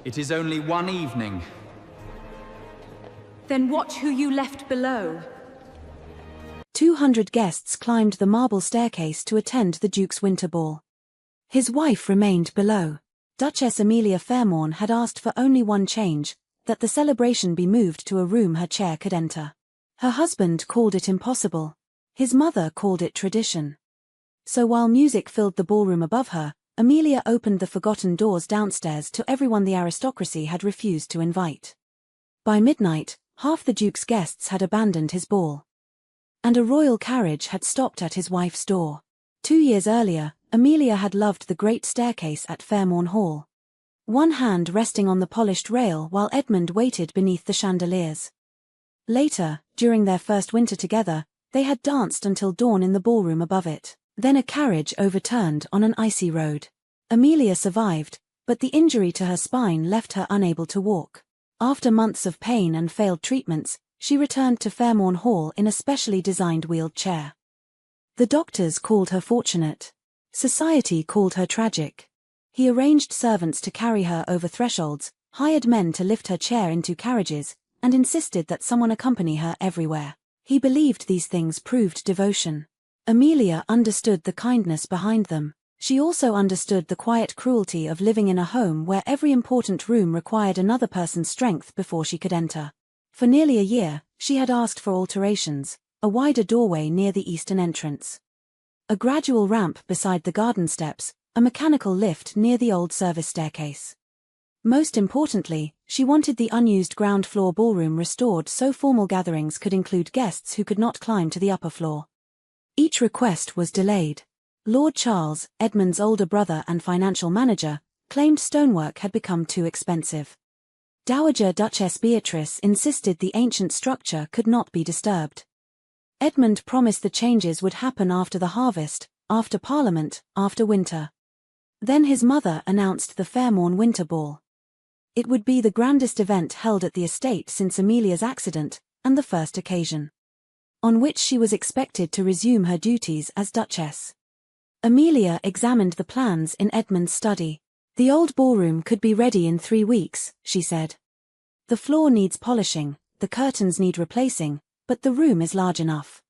It is only one evening. Then watch who you left below. 200 guests climbed the marble staircase to attend the Duke's winter ball. His wife remained below. Duchess Amelia Fairmorn had asked for only one change, that the celebration be moved to a room her chair could enter. Her husband called it impossible. His mother called it tradition. So while music filled the ballroom above her, Amelia opened the forgotten doors downstairs to everyone the aristocracy had refused to invite. By midnight, half the Duke's guests had abandoned his ball. And a royal carriage had stopped at his wife's door. 2 years earlier, Amelia had loved the great staircase at Fairmorn Hall. One hand resting on the polished rail while Edmund waited beneath the chandeliers. Later, during their first winter together, they had danced until dawn in the ballroom above it. Then a carriage overturned on an icy road. Amelia survived, but the injury to her spine left her unable to walk. After months of pain and failed treatments, she returned to Fairmorn Hall in a specially designed wheeled chair. The doctors called her fortunate. Society called her tragic. He arranged servants to carry her over thresholds, hired men to lift her chair into carriages, and insisted that someone accompany her everywhere. He believed these things proved devotion. Amelia understood the kindness behind them. She also understood the quiet cruelty of living in a home where every important room required another person's strength before she could enter. For nearly a year, she had asked for alterations: a wider doorway near the eastern entrance, a gradual ramp beside the garden steps, a mechanical lift near the old service staircase. Most importantly, she wanted the unused ground floor ballroom restored so formal gatherings could include guests who could not climb to the upper floor. Each request was delayed. Lord Charles, Edmund's older brother and financial manager, claimed stonework had become too expensive. Dowager Duchess Beatrice insisted the ancient structure could not be disturbed. Edmund promised the changes would happen after the harvest, after Parliament, after winter. Then his mother announced the Fairmorn Winter Ball. It would be the grandest event held at the estate since Amelia's accident, and the first occasion on which she was expected to resume her duties as Duchess. Amelia examined the plans in Edmund's study. The old ballroom could be ready in 3 weeks, she said. The floor needs polishing, the curtains need replacing, but the room is large enough.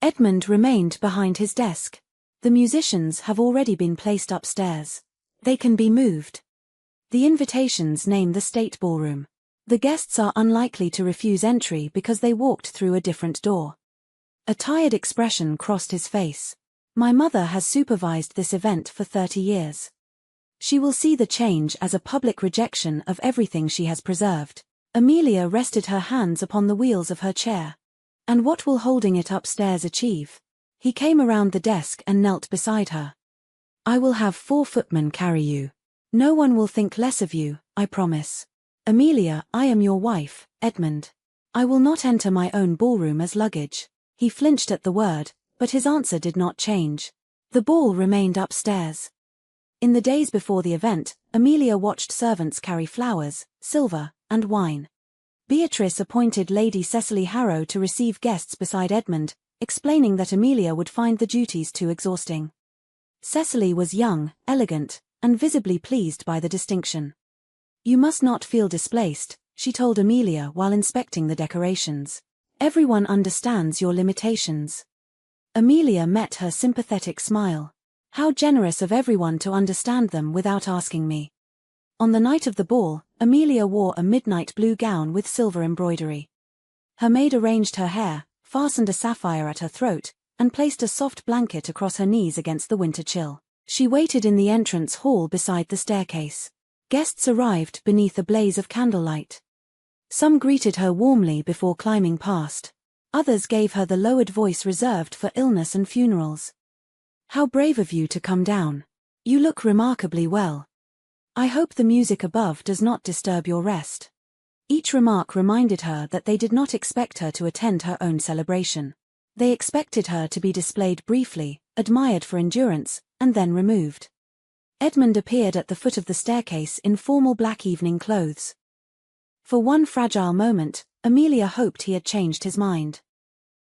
Edmund remained behind his desk. The musicians have already been placed upstairs. They can be moved. The invitations name the state ballroom. The guests are unlikely to refuse entry because they walked through a different door. A tired expression crossed his face. My mother has supervised this event for 30 years. She will see the change as a public rejection of everything she has preserved. Amelia rested her hands upon the wheels of her chair. And what will holding it upstairs achieve? He came around the desk and knelt beside her. I will have 4 footmen carry you. No one will think less of you, I promise. Amelia, I am your wife, Edmund. I will not enter my own ballroom as luggage. He flinched at the word, but his answer did not change. The ball remained upstairs. In the days before the event, Amelia watched servants carry flowers, silver, and wine. Beatrice appointed Lady Cecily Harrow to receive guests beside Edmund, explaining that Amelia would find the duties too exhausting. Cecily was young, elegant, and visibly pleased by the distinction. You must not feel displaced, she told Amelia while inspecting the decorations. Everyone understands your limitations. Amelia met her sympathetic smile. How generous of everyone to understand them without asking me. On the night of the ball, Amelia wore a midnight blue gown with silver embroidery. Her maid arranged her hair, fastened a sapphire at her throat, and placed a soft blanket across her knees against the winter chill. She waited in the entrance hall beside the staircase. Guests arrived beneath a blaze of candlelight. Some greeted her warmly before climbing past. Others gave her the lowered voice reserved for illness and funerals. How brave of you to come down. You look remarkably well. I hope the music above does not disturb your rest. Each remark reminded her that they did not expect her to attend her own celebration. They expected her to be displayed briefly, admired for endurance, and then removed. Edmund appeared at the foot of the staircase in formal black evening clothes. For one fragile moment, Amelia hoped he had changed his mind.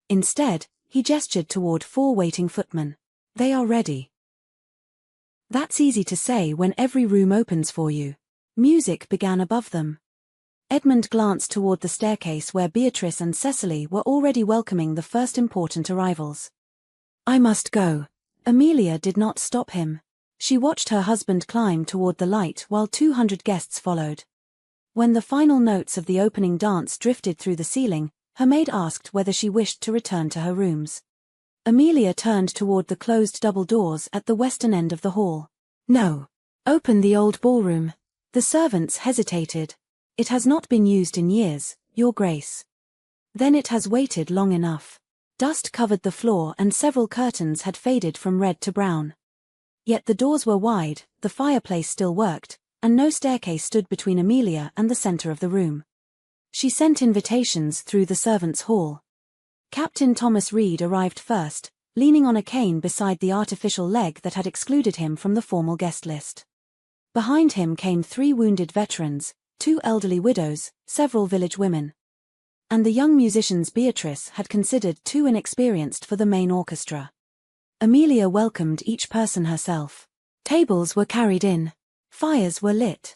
Instead, he gestured toward 4 waiting footmen. They are ready. That's easy to say when every room opens for you. Music began above them. Edmund glanced toward the staircase where Beatrice and Cecily were already welcoming the first important arrivals. "I must go." Amelia did not stop him. She watched her husband climb toward the light while 200 guests followed. When the final notes of the opening dance drifted through the ceiling, her maid asked whether she wished to return to her rooms. Amelia turned toward the closed double doors at the western end of the hall. "No. Open the old ballroom." The servants hesitated. "It has not been used in years, Your Grace." "Then it has waited long enough." Dust covered the floor and several curtains had faded from red to brown. Yet the doors were wide, the fireplace still worked, and no staircase stood between Amelia and the center of the room. She sent invitations through the servants' hall. Captain Thomas Reed arrived first, leaning on a cane beside the artificial leg that had excluded him from the formal guest list. Behind him came 3 wounded veterans, 2 elderly widows, several village women. And the young musicians Beatrice had considered too inexperienced for the main orchestra. Amelia welcomed each person herself. Tables were carried in. Fires were lit.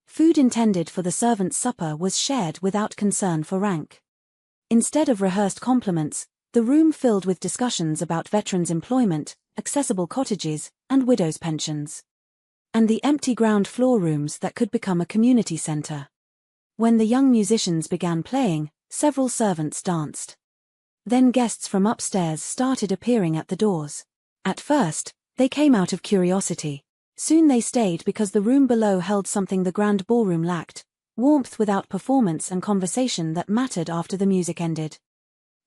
Food intended for the servants' supper was shared without concern for rank. Instead of rehearsed compliments, the room filled with discussions about veterans' employment, accessible cottages, and widows' pensions. And the empty ground floor rooms that could become a community center. When the young musicians began playing, several servants danced. Then guests from upstairs started appearing at the doors. At first, they came out of curiosity. Soon they stayed because the room below held something the grand ballroom lacked: warmth without performance and conversation that mattered after the music ended.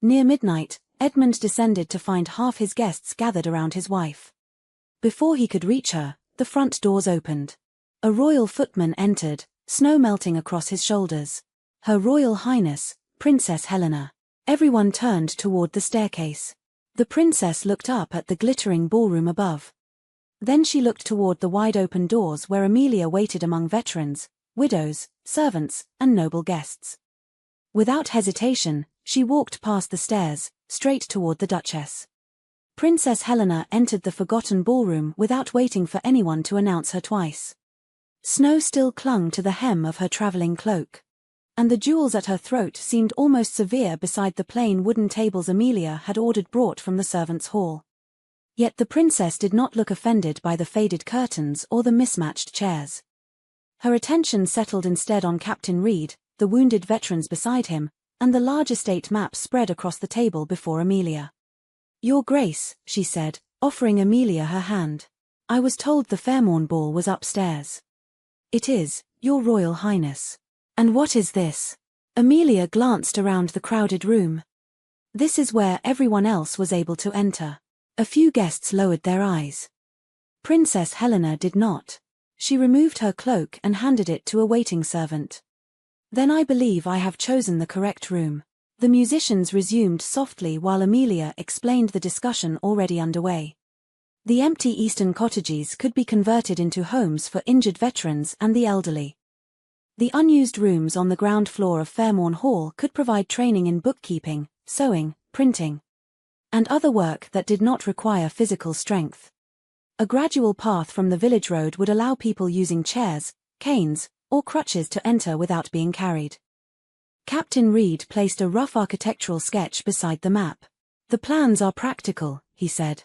Near midnight, Edmund descended to find half his guests gathered around his wife. Before he could reach her, the front doors opened. A royal footman entered, snow melting across his shoulders. Her Royal Highness, Princess Helena. Everyone turned toward the staircase. The princess looked up at the glittering ballroom above. Then she looked toward the wide-open doors where Amelia waited among veterans, widows, servants, and noble guests. Without hesitation, she walked past the stairs, straight toward the Duchess. Princess Helena entered the forgotten ballroom without waiting for anyone to announce her twice. Snow still clung to the hem of her traveling cloak. And the jewels at her throat seemed almost severe beside the plain wooden tables Amelia had ordered brought from the servants' hall. Yet the princess did not look offended by the faded curtains or the mismatched chairs. Her attention settled instead on Captain Reed, the wounded veterans beside him, and the large estate map spread across the table before Amelia. "Your Grace," she said, offering Amelia her hand. "I was told the Fairmorn ball was upstairs." "It is, Your Royal Highness." "And what is this?" Amelia glanced around the crowded room. This is where everyone else was able to enter. A few guests lowered their eyes. Princess Helena did not. She removed her cloak and handed it to a waiting servant. "Then I believe I have chosen the correct room." The musicians resumed softly while Amelia explained the discussion already underway. The empty eastern cottages could be converted into homes for injured veterans and the elderly. The unused rooms on the ground floor of Fairmorn Hall could provide training in bookkeeping, sewing, printing, and other work that did not require physical strength. A gradual path from the village road would allow people using chairs, canes, or crutches to enter without being carried. Captain Reed placed a rough architectural sketch beside the map. "The plans are practical," he said.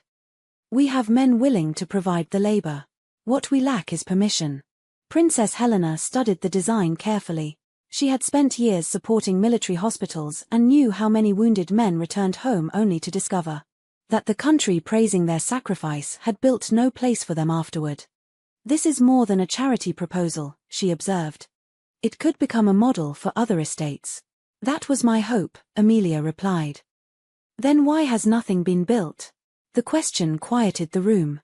"We have men willing to provide the labor. What we lack is permission." Princess Helena studied the design carefully. She had spent years supporting military hospitals and knew how many wounded men returned home only to discover that the country praising their sacrifice had built no place for them afterward. "This is more than a charity proposal," she observed. "It could become a model for other estates." "That was my hope," Amelia replied. "Then why has nothing been built?" The question quieted the room.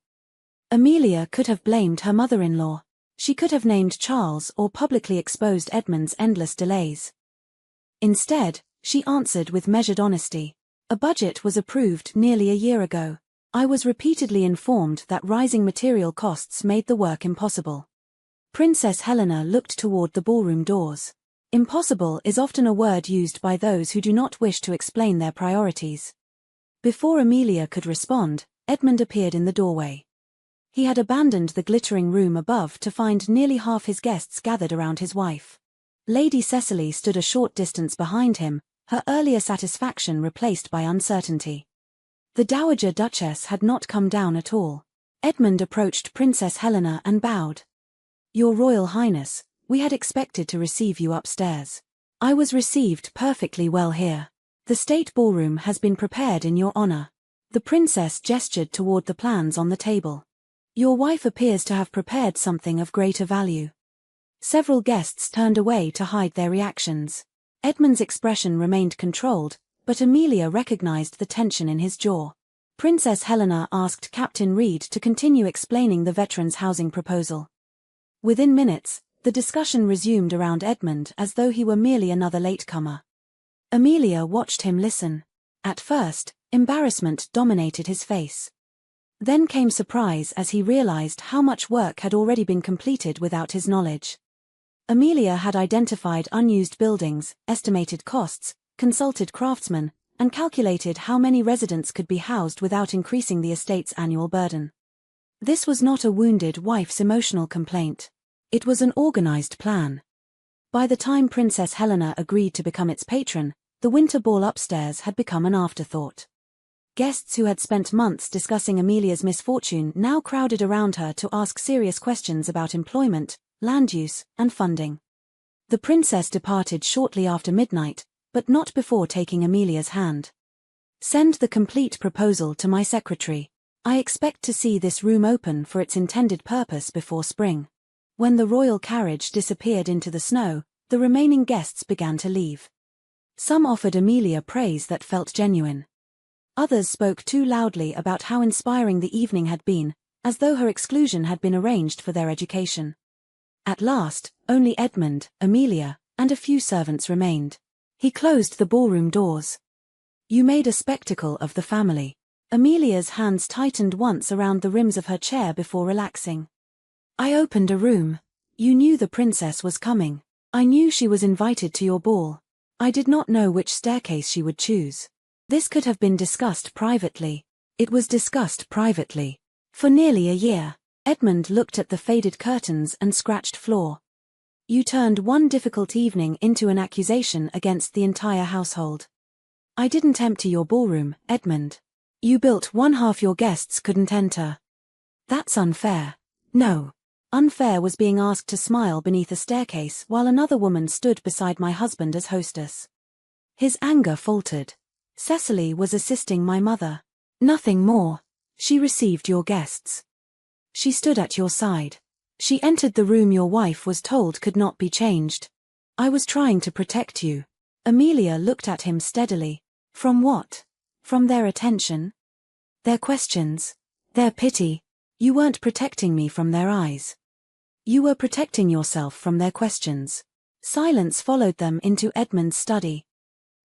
Amelia could have blamed her mother-in-law. She could have named Charles or publicly exposed Edmund's endless delays. Instead, she answered with measured honesty. "A budget was approved nearly a year ago. I was repeatedly informed that rising material costs made the work impossible." Princess Helena looked toward the ballroom doors. Impossible is often a word used by those who do not wish to explain their priorities. Before Amelia could respond, Edmund appeared in the doorway. He had abandoned the glittering room above to find nearly half his guests gathered around his wife. Lady Cecily stood a short distance behind him, her earlier satisfaction replaced by uncertainty. The Dowager Duchess had not come down at all. Edmund approached Princess Helena and bowed. "Your Royal Highness, we had expected to receive you upstairs. I was received perfectly well here. The state ballroom has been prepared in your honor." The princess gestured toward the plans on the table. "Your wife appears to have prepared something of greater value." Several guests turned away to hide their reactions. Edmund's expression remained controlled, but Amelia recognized the tension in his jaw. Princess Helena asked Captain Reed to continue explaining the veterans' housing proposal. Within minutes, the discussion resumed around Edmund as though he were merely another latecomer. Amelia watched him listen. At first, embarrassment dominated his face. Then came surprise as he realized how much work had already been completed without his knowledge. Amelia had identified unused buildings, estimated costs, consulted craftsmen, and calculated how many residents could be housed without increasing the estate's annual burden. This was not a wounded wife's emotional complaint. It was an organized plan. By the time Princess Helena agreed to become its patron, the winter ball upstairs had become an afterthought. Guests who had spent months discussing Amelia's misfortune now crowded around her to ask serious questions about employment, land use, and funding. The princess departed shortly after midnight, but not before taking Amelia's hand. "Send the complete proposal to my secretary. I expect to see this room open for its intended purpose before spring." When the royal carriage disappeared into the snow, the remaining guests began to leave. Some offered Amelia praise that felt genuine. Others spoke too loudly about how inspiring the evening had been, as though her exclusion had been arranged for their education. At last, only Edmund, Amelia, and a few servants remained. He closed the ballroom doors. "You made a spectacle of the family." Amelia's hands tightened once around the rims of her chair before relaxing. "I opened a room. You knew the princess was coming. I knew she was invited to your ball. I did not know which staircase she would choose. This could have been discussed privately." It was discussed privately. For nearly a year, Edmund looked at the faded curtains and scratched floor. "You turned one difficult evening into an accusation against the entire household." "I didn't empty your ballroom, Edmund. You built one half your guests couldn't enter." "That's unfair." "No. Unfair was being asked to smile beneath a staircase while another woman stood beside my husband as hostess." His anger faltered. "Cecily was assisting my mother. Nothing more. She received your guests. She stood at your side. She entered the room your wife was told could not be changed. I was trying to protect you." Amelia looked at him steadily. "From what? From their attention? Their questions? Their pity? You weren't protecting me from their eyes. You were protecting yourself from their questions." Silence followed them into Edmund's study.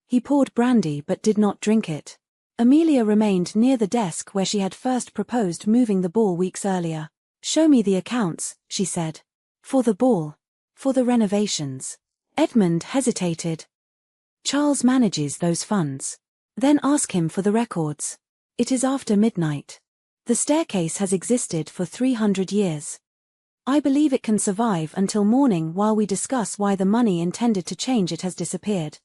He poured brandy but did not drink it. Amelia remained near the desk where she had first proposed moving the ball weeks earlier. "Show me the accounts," she said. "For the ball. For the renovations." Edmund hesitated. "Charles manages those funds. Then ask him for the records. It is after midnight. The staircase has existed for 300 years. I believe it can survive until morning while we discuss why the money intended to change it has disappeared."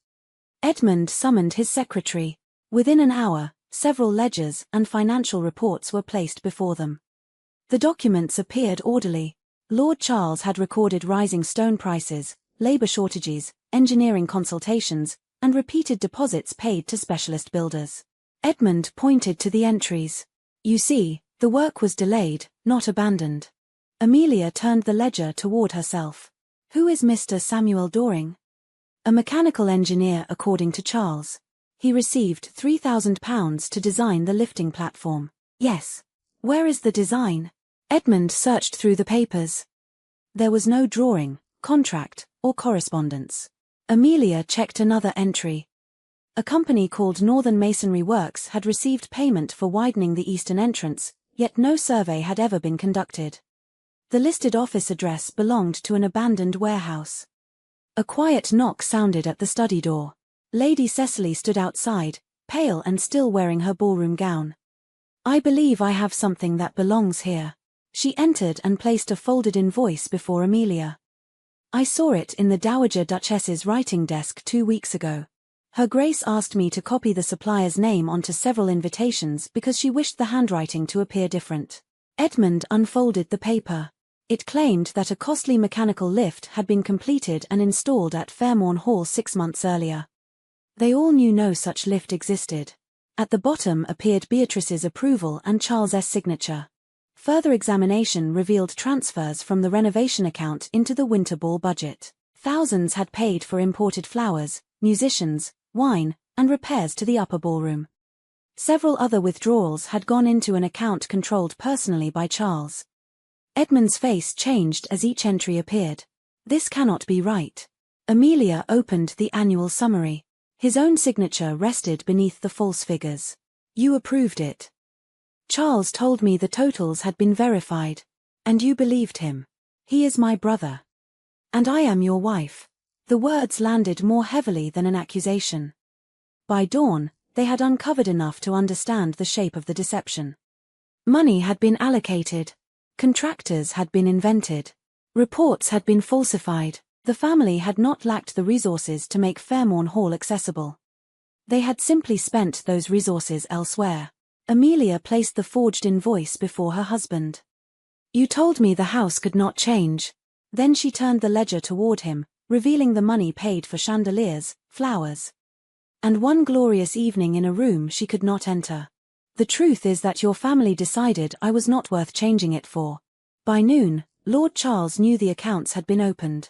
Edmund summoned his secretary. Within an hour, several ledgers and financial reports were placed before them. The documents appeared orderly. Lord Charles had recorded rising stone prices, labor shortages, engineering consultations, and repeated deposits paid to specialist builders. Edmund pointed to the entries. "You see, the work was delayed, not abandoned." Amelia turned the ledger toward herself. "Who is Mr. Samuel Doring?" "A mechanical engineer according to Charles. He received £3,000 to design the lifting platform." "Yes. Where is the design?" Edmund searched through the papers. There was no drawing, contract, or correspondence. Amelia checked another entry. A company called Northern Masonry Works had received payment for widening the eastern entrance, yet no survey had ever been conducted. The listed office address belonged to an abandoned warehouse. A quiet knock sounded at the study door. Lady Cecily stood outside, pale and still wearing her ballroom gown. "I believe I have something that belongs here." She entered and placed a folded invoice before Amelia. "I saw it in the Dowager Duchess's writing desk 2 weeks ago. Her Grace asked me to copy the supplier's name onto several invitations because she wished the handwriting to appear different." Edmund unfolded the paper. It claimed that a costly mechanical lift had been completed and installed at Fairmorn Hall 6 months earlier. They all knew no such lift existed. At the bottom appeared Beatrice's approval and Charles's signature. Further examination revealed transfers from the renovation account into the winter ball budget. Thousands had paid for imported flowers, musicians, wine, and repairs to the upper ballroom. Several other withdrawals had gone into an account controlled personally by Charles. Edmund's face changed as each entry appeared. This cannot be right. Amelia opened the annual summary. His own signature rested beneath the false figures. "You approved it. Charles told me the totals had been verified. And you believed him. He is my brother. And I am your wife." The words landed more heavily than an accusation. By dawn, they had uncovered enough to understand the shape of the deception. Money had been allocated. Contractors had been invented. Reports had been falsified. The family had not lacked the resources to make Fairmorn Hall accessible. They had simply spent those resources elsewhere. Amelia placed the forged invoice before her husband. "You told me the house could not change." Then she turned the ledger toward him, revealing the money paid for chandeliers, flowers, and one glorious evening in a room she could not enter. "The truth is that your family decided I was not worth changing it for." By noon, Lord Charles knew the accounts had been opened.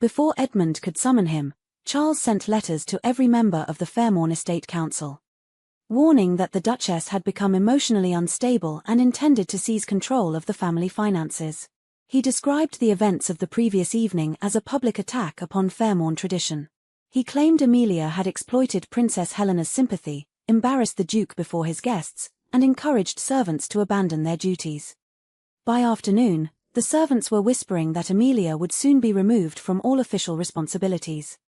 Before Edmund could summon him, Charles sent letters to every member of the Fairmorn Estate Council, warning that the Duchess had become emotionally unstable and intended to seize control of the family finances. He described the events of the previous evening as a public attack upon Fairmorn tradition. He claimed Amelia had exploited Princess Helena's sympathy, embarrassed the Duke before his guests, and encouraged servants to abandon their duties. By afternoon, the servants were whispering that Amelia would soon be removed from all official responsibilities.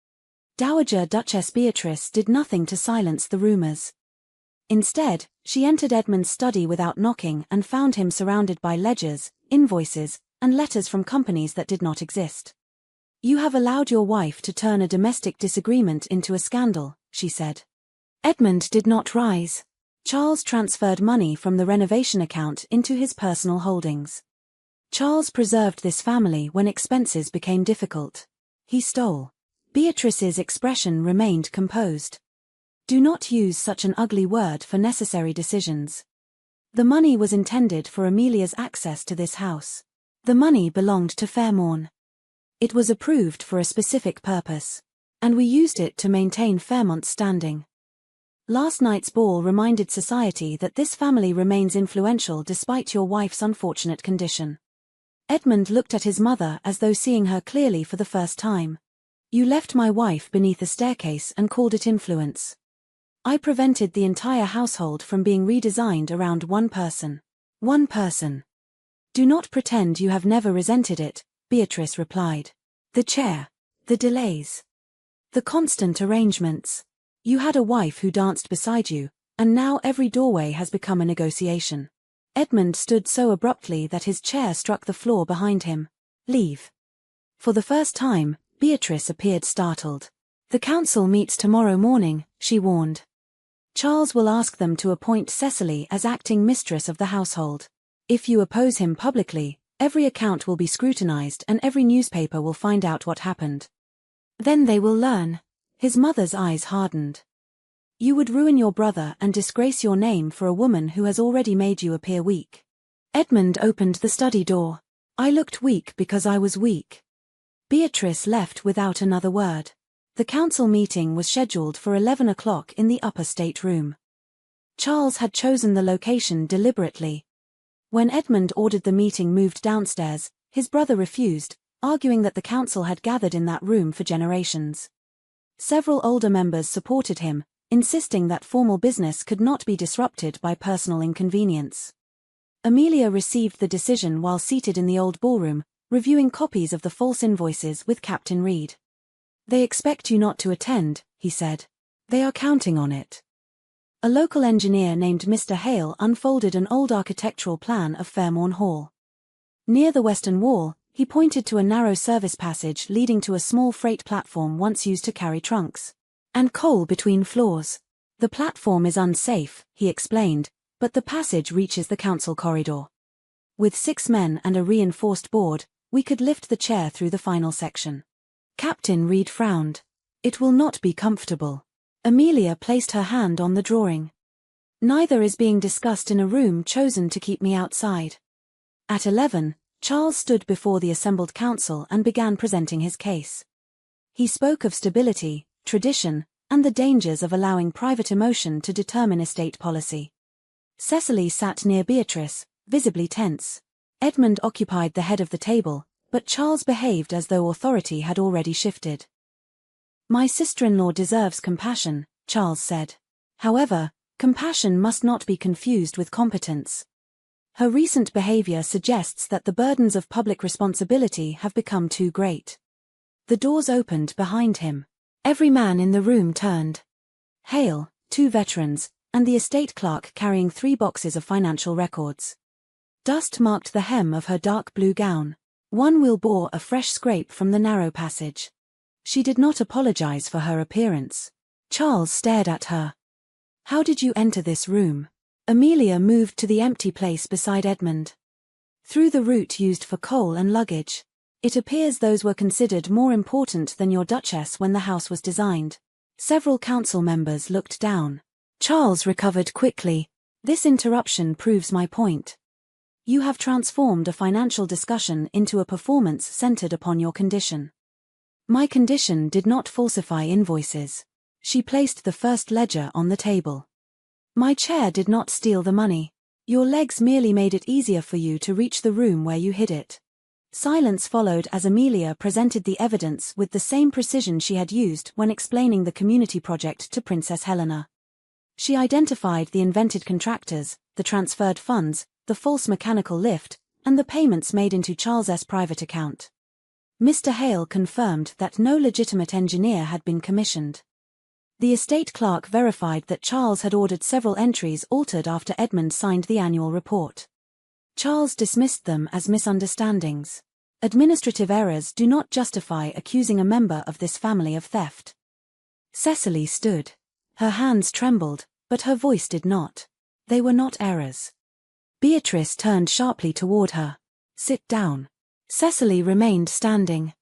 Dowager Duchess Beatrice did nothing to silence the rumors. Instead, she entered Edmund's study without knocking and found him surrounded by ledgers, invoices, and letters from companies that did not exist. "You have allowed your wife to turn a domestic disagreement into a scandal," she said. Edmund did not rise. Charles transferred money from the renovation account into his personal holdings. Charles preserved this family when expenses became difficult. He stole. Beatrice's expression remained composed. "Do not use such an ugly word for necessary decisions. The money was intended for Amelia's access to this house. The money belonged to Fairmorn. It was approved for a specific purpose. And we used it to maintain Fairmont's standing. Last night's ball reminded society that this family remains influential despite your wife's unfortunate condition." Edmund looked at his mother as though seeing her clearly for the first time. "You left my wife beneath a staircase and called it influence. I prevented the entire household from being redesigned around one person. One person. Do not pretend you have never resented it," Beatrice replied. "The chair. The delays. The constant arrangements. You had a wife who danced beside you, and now every doorway has become a negotiation." Edmund stood so abruptly that his chair struck the floor behind him. "Leave." For the first time, Beatrice appeared startled. "The council meets tomorrow morning," she warned. "Charles will ask them to appoint Cecily as acting mistress of the household. If you oppose him publicly, every account will be scrutinized and every newspaper will find out what happened. Then they will learn." His mother's eyes hardened. "You would ruin your brother and disgrace your name for a woman who has already made you appear weak." Edmund opened the study door. "I looked weak because I was weak." Beatrice left without another word. The council meeting was scheduled for 11 o'clock in the upper state room. Charles had chosen the location deliberately. When Edmund ordered the meeting moved downstairs, his brother refused, arguing that the council had gathered in that room for generations. Several older members supported him, insisting that formal business could not be disrupted by personal inconvenience. Amelia received the decision while seated in the old ballroom, reviewing copies of the false invoices with Captain Reed. "They expect you not to attend," he said. "They are counting on it." A local engineer named Mr. Hale unfolded an old architectural plan of Fairmorn Hall. Near the western wall, he pointed to a narrow service passage leading to a small freight platform once used to carry trunks and coal between floors. The platform is unsafe, he explained, but the passage reaches the council corridor. With 6 men and a reinforced board, we could lift the chair through the final section. Captain Reed frowned. It will not be comfortable. Amelia placed her hand on the drawing. Neither is being discussed in a room chosen to keep me outside. At 11, Charles stood before the assembled council and began presenting his case. He spoke of stability, tradition, and the dangers of allowing private emotion to determine estate policy. Cecily sat near Beatrice, visibly tense. Edmund occupied the head of the table, but Charles behaved as though authority had already shifted. My sister-in-law deserves compassion, Charles said. However, compassion must not be confused with competence. Her recent behavior suggests that the burdens of public responsibility have become too great. The doors opened behind him. Every man in the room turned. Hale, 2 veterans, and the estate clerk carrying 3 boxes of financial records. Dust marked the hem of her dark blue gown. One wheel bore a fresh scrape from the narrow passage. She did not apologize for her appearance. Charles stared at her. How did you enter this room? Amelia moved to the empty place beside Edmund. Through the route used for coal and luggage. It appears those were considered more important than your Duchess when the house was designed. Several council members looked down. Charles recovered quickly. This interruption proves my point. You have transformed a financial discussion into a performance centered upon your condition. My condition did not falsify invoices. She placed the first ledger on the table. My chair did not steal the money. Your legs merely made it easier for you to reach the room where you hid it. Silence followed as Amelia presented the evidence with the same precision she had used when explaining the community project to Princess Helena. She identified the invented contractors, the transferred funds, the false mechanical lift, and the payments made into Charles's private account. Mr. Hale confirmed that no legitimate engineer had been commissioned. The estate clerk verified that Charles had ordered several entries altered after Edmund signed the annual report. Charles dismissed them as misunderstandings. Administrative errors do not justify accusing a member of this family of theft. Cecily stood. Her hands trembled, but her voice did not. They were not errors. Beatrice turned sharply toward her. Sit down. Cecily remained standing.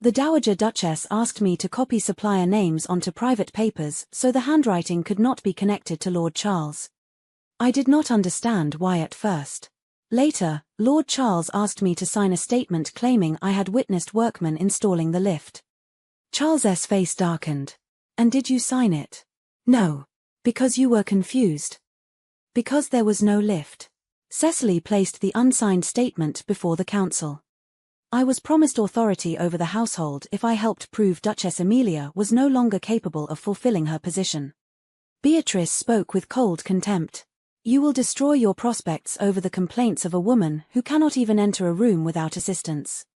The Dowager Duchess asked me to copy supplier names onto private papers so the handwriting could not be connected to Lord Charles. I did not understand why at first. Later, Lord Charles asked me to sign a statement claiming I had witnessed workmen installing the lift. Charles's face darkened. And did you sign it? No. Because you were confused. Because there was no lift. Cecily placed the unsigned statement before the council. I was promised authority over the household if I helped prove Duchess Amelia was no longer capable of fulfilling her position. Beatrice spoke with cold contempt. You will destroy your prospects over the complaints of a woman who cannot even enter a room without assistance.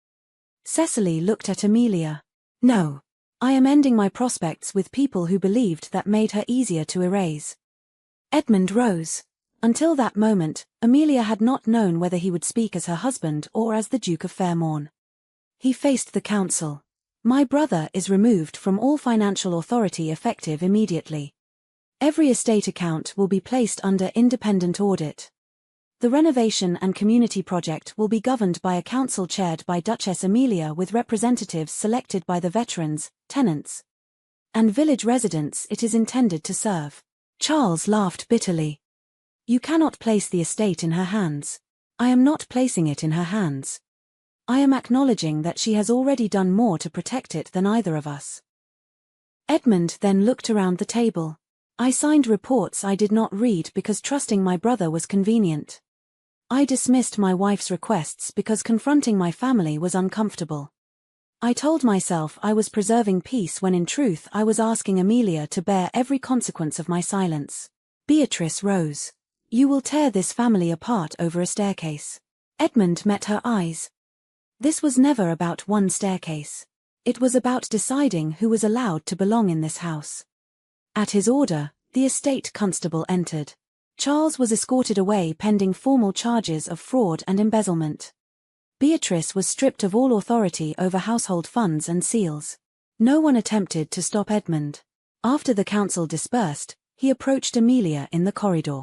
Cecily looked at Amelia. No. I am ending my prospects with people who believed that made her easier to erase. Edmund rose. Until that moment, Amelia had not known whether he would speak as her husband or as the Duke of Fairmorn. He faced the council. My brother is removed from all financial authority effective immediately. Every estate account will be placed under independent audit. The renovation and community project will be governed by a council chaired by Duchess Amelia with representatives selected by the veterans, tenants, and village residents it is intended to serve. Charles laughed bitterly. You cannot place the estate in her hands. I am not placing it in her hands. I am acknowledging that she has already done more to protect it than either of us. Edmund then looked around the table. I signed reports I did not read because trusting my brother was convenient. I dismissed my wife's requests because confronting my family was uncomfortable. I told myself I was preserving peace when in truth I was asking Amelia to bear every consequence of my silence. Beatrice rose. You will tear this family apart over a staircase. Edmund met her eyes. This was never about one staircase. It was about deciding who was allowed to belong in this house. At his order, the estate constable entered. Charles was escorted away pending formal charges of fraud and embezzlement. Beatrice was stripped of all authority over household funds and seals. No one attempted to stop Edmund. After the council dispersed, he approached Amelia in the corridor.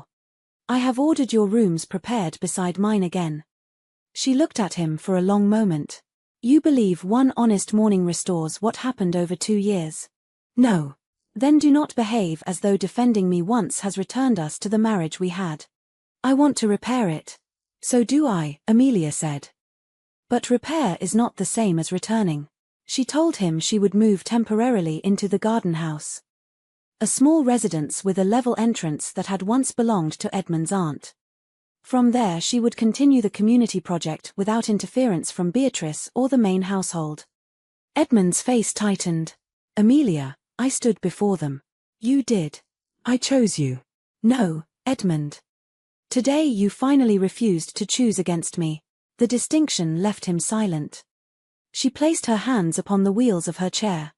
"I have ordered your rooms prepared beside mine again." She looked at him for a long moment. "You believe one honest morning restores what happened over 2 years?" "No." "Then do not behave as though defending me once has returned us to the marriage we had." "I want to repair it." "So do I," Amelia said. "But repair is not the same as returning." She told him she would move temporarily into the garden house, a small residence with a level entrance that had once belonged to Edmund's aunt. From there she would continue the community project without interference from Beatrice or the main household. Edmund's face tightened. "Amelia, I stood before them." "You did." "I chose you." "No, Edmund. Today you finally refused to choose against me." The distinction left him silent. She placed her hands upon the wheels of her chair.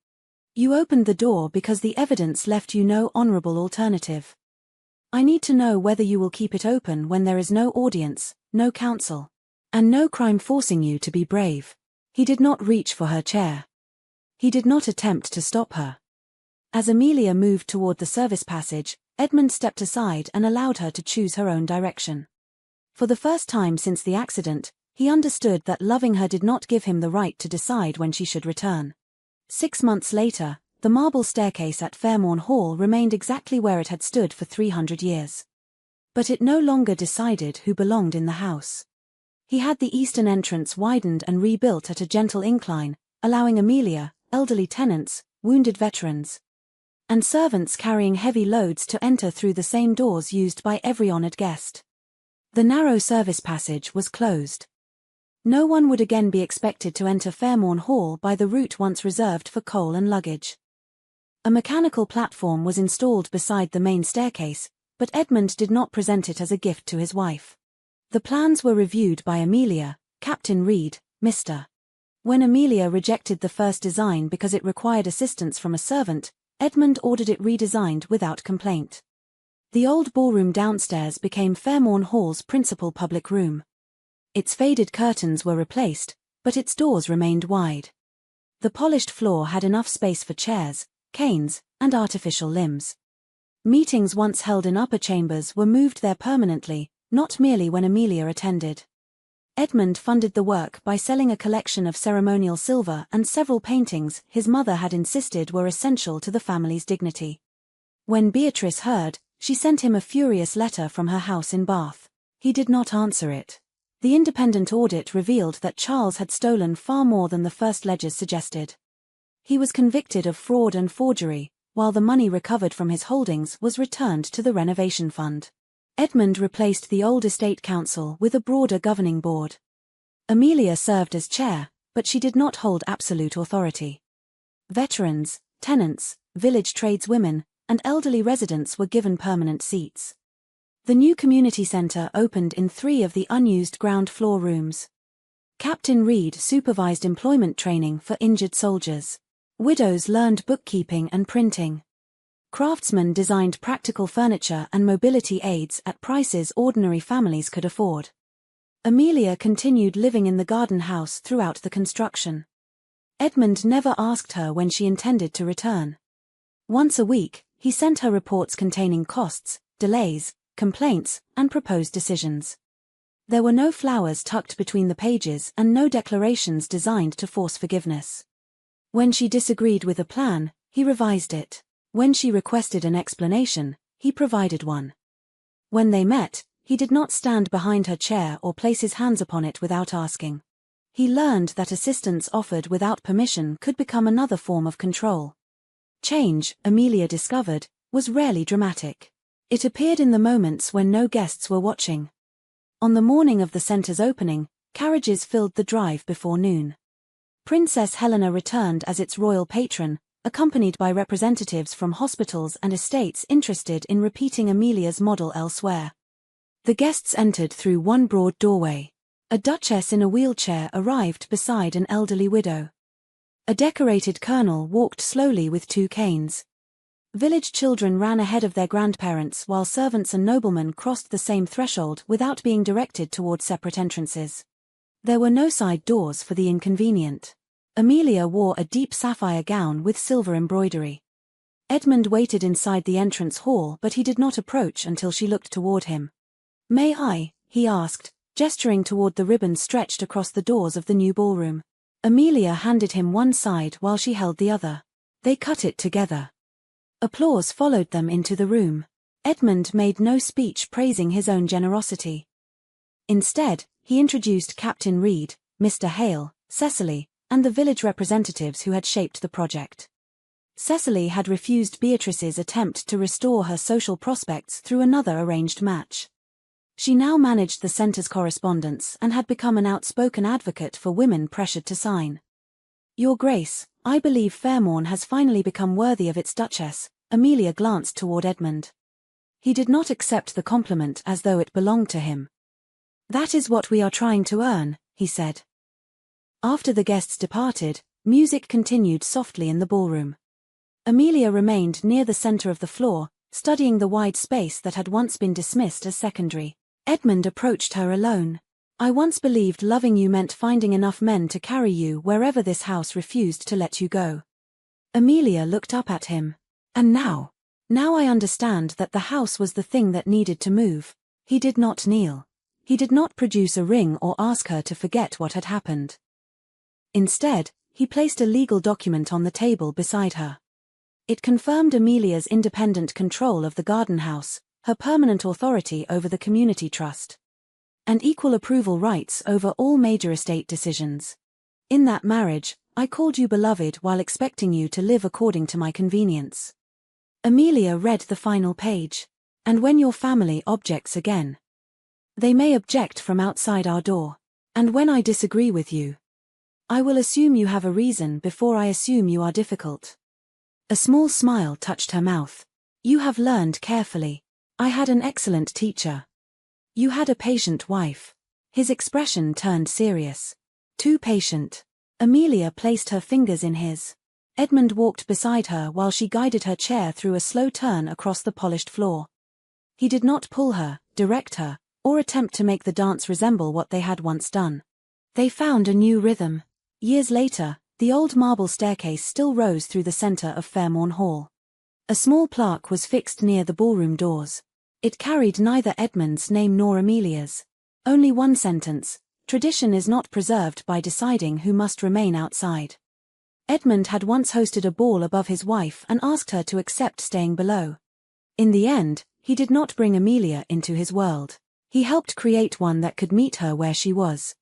"You opened the door because the evidence left you no honorable alternative. I need to know whether you will keep it open when there is no audience, no counsel, and no crime forcing you to be brave." He did not reach for her chair. He did not attempt to stop her. As Amelia moved toward the service passage, Edmund stepped aside and allowed her to choose her own direction. For the first time since the accident, he understood that loving her did not give him the right to decide when she should return. 6 months later, the marble staircase at Fairmorn Hall remained exactly where it had stood for 300 years. But it no longer decided who belonged in the house. He had the eastern entrance widened and rebuilt at a gentle incline, allowing Amelia, elderly tenants, wounded veterans, and servants carrying heavy loads to enter through the same doors used by every honored guest. The narrow service passage was closed. No one would again be expected to enter Fairmorn Hall by the route once reserved for coal and luggage. A mechanical platform was installed beside the main staircase, but Edmund did not present it as a gift to his wife. The plans were reviewed by Amelia, Captain Reed, Mr. When Amelia rejected the first design because it required assistance from a servant, Edmund ordered it redesigned without complaint. The old ballroom downstairs became Fairmorn Hall's principal public room. Its faded curtains were replaced, but its doors remained wide. The polished floor had enough space for chairs, canes, and artificial limbs. Meetings once held in upper chambers were moved there permanently, not merely when Amelia attended. Edmund funded the work by selling a collection of ceremonial silver and several paintings his mother had insisted were essential to the family's dignity. When Beatrice heard, she sent him a furious letter from her house in Bath. He did not answer it. The independent audit revealed that Charles had stolen far more than the first ledgers suggested. He was convicted of fraud and forgery, while the money recovered from his holdings was returned to the renovation fund. Edmund replaced the old estate council with a broader governing board. Amelia served as chair, but she did not hold absolute authority. Veterans, tenants, village tradeswomen, and elderly residents were given permanent seats. The new community center opened in 3 of the unused ground floor rooms. Captain Reed supervised employment training for injured soldiers. Widows learned bookkeeping and printing. Craftsmen designed practical furniture and mobility aids at prices ordinary families could afford. Amelia continued living in the garden house throughout the construction. Edmund never asked her when she intended to return. Once a week, he sent her reports containing costs, delays, complaints, and proposed decisions. There were no flowers tucked between the pages and no declarations designed to force forgiveness. When she disagreed with a plan, he revised it. When she requested an explanation, he provided one. When they met, he did not stand behind her chair or place his hands upon it without asking. He learned that assistance offered without permission could become another form of control. Change, Amelia discovered, was rarely dramatic. It appeared in the moments when no guests were watching. On the morning of the center's opening, carriages filled the drive before noon. Princess Helena returned as its royal patron, accompanied by representatives from hospitals and estates interested in repeating Amelia's model elsewhere. The guests entered through one broad doorway. A duchess in a wheelchair arrived beside an elderly widow. A decorated colonel walked slowly with 2 canes. Village children ran ahead of their grandparents while servants and noblemen crossed the same threshold without being directed toward separate entrances. There were no side doors for the inconvenient. Amelia wore a deep sapphire gown with silver embroidery. Edmund waited inside the entrance hall, but he did not approach until she looked toward him. "May I?" he asked, gesturing toward the ribbon stretched across the doors of the new ballroom. Amelia handed him one side while she held the other. They cut it together. Applause followed them into the room. Edmund made no speech praising his own generosity. Instead, he introduced Captain Reed, Mr. Hale, Cecily, and the village representatives who had shaped the project. Cecily had refused Beatrice's attempt to restore her social prospects through another arranged match. She now managed the center's correspondence and had become an outspoken advocate for women pressured to sign. "Your Grace, I believe Fairmorn has finally become worthy of its Duchess." Amelia glanced toward Edmund. He did not accept the compliment as though it belonged to him. "That is what we are trying to earn," he said. After the guests departed, music continued softly in the ballroom. Amelia remained near the center of the floor, studying the wide space that had once been dismissed as secondary. Edmund approached her alone. "I once believed loving you meant finding enough men to carry you wherever this house refused to let you go." Amelia looked up at him. "And now I understand that the house was the thing that needed to move." He did not kneel. He did not produce a ring or ask her to forget what had happened. Instead, he placed a legal document on the table beside her. It confirmed Amelia's independent control of the garden house, her permanent authority over the community trust, and equal approval rights over all major estate decisions. "In that marriage, I called you beloved while expecting you to live according to my convenience." Amelia read the final page. "And when your family objects again, they may object from outside our door. And when I disagree with you, I will assume you have a reason before I assume you are difficult." A small smile touched her mouth. "You have learned carefully. I had an excellent teacher. You had a patient wife." His expression turned serious. "Too patient." Amelia placed her fingers in his. Edmund walked beside her while she guided her chair through a slow turn across the polished floor. He did not pull her, direct her, or attempt to make the dance resemble what they had once done. They found a new rhythm. Years later, the old marble staircase still rose through the center of Fairmorn Hall. A small plaque was fixed near the ballroom doors. It carried neither Edmund's name nor Amelia's. Only one sentence: "Tradition is not preserved by deciding who must remain outside." Edmund had once hosted a ball above his wife and asked her to accept staying below. In the end, he did not bring Amelia into his world. He helped create one that could meet her where she was.